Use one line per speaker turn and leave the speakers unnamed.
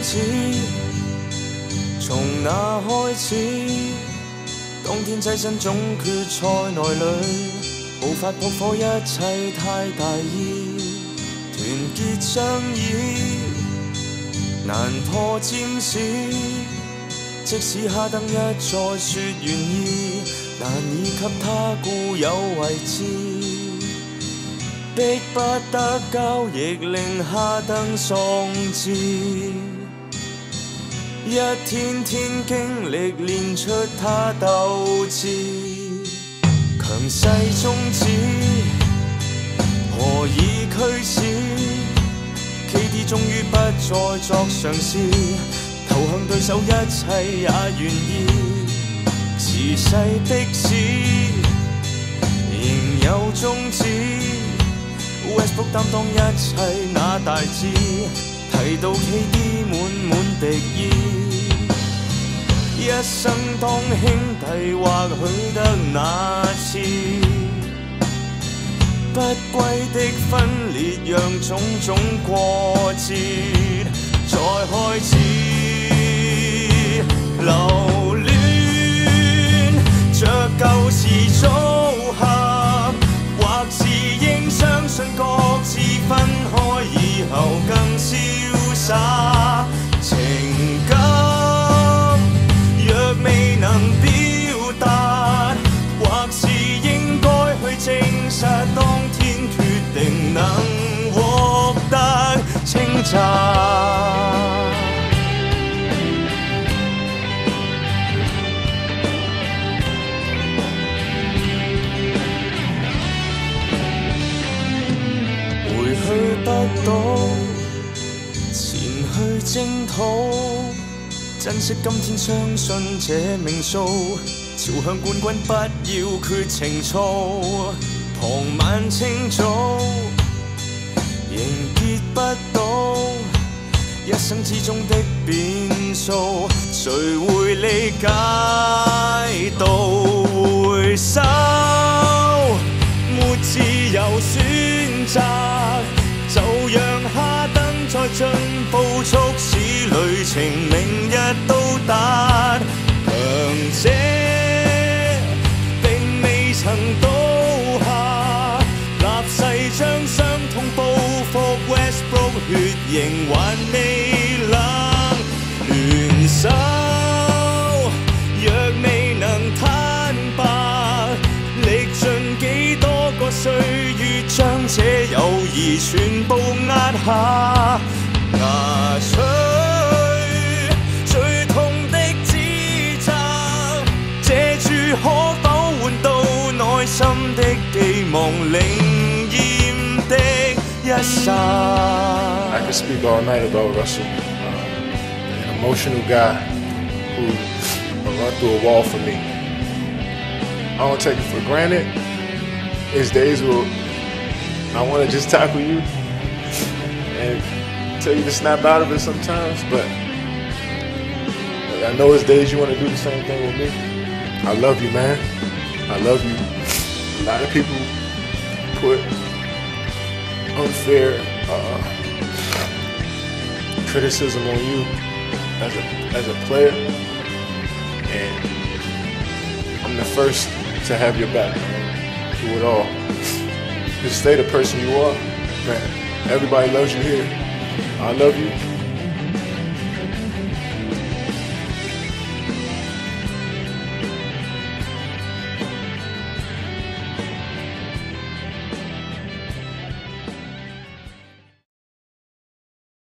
止，從那開始，當天躋身總決賽內裏，無法撲火，一切太大意，團結相依，難破佔士。即使哈登一再說願意，難以給他固有位置，逼不得交易令哈登喪志。一天天經歷練出他鬥志，強勢宗旨何以驅使 ？KD 終於不再作嘗試，投向對手一切也願意。時勢的士仍有宗旨 ，Westbrook 擔當一切那大志。提到 KD 滿滿敵意，一生當兄弟或許得那次，不歸的分裂讓種種過節再開始，留戀着舊時組合，或是應相信各自分開以後更瀟灑。情感若未能表達，或是應該去證實，當天決定能獲得稱讚。回去得到，前去征討，珍惜今天，相信這命數，朝向冠軍不要缺情操。傍晚清早，仍結不到一生之中的變數，誰會理解到回收？沒自由選擇，就讓哈登再進步，促使旅程明日到達。強者並未曾倒下，立誓將傷痛報復 Westbrook 血型還未冷，聯手若未能坦白，歷盡幾多個歲月，將這友誼全部壓下，牙吹最痛的指責，借住可否換到內心的寄望，靈驗的一剎。
I could speak all night about Russell, an emotional guy who will run through a wall for me. I don't take it for granted. There's days where I want to just tackle you and tell you to snap out of it sometimes, but I know there's days you want to do the same thing with me. I love you, man. I love you. A lot of people put unfair criticism on you as a player, and I'm the first to have your back, man, through it all. Just stay the person you are, man. Everybody loves you here. I love you.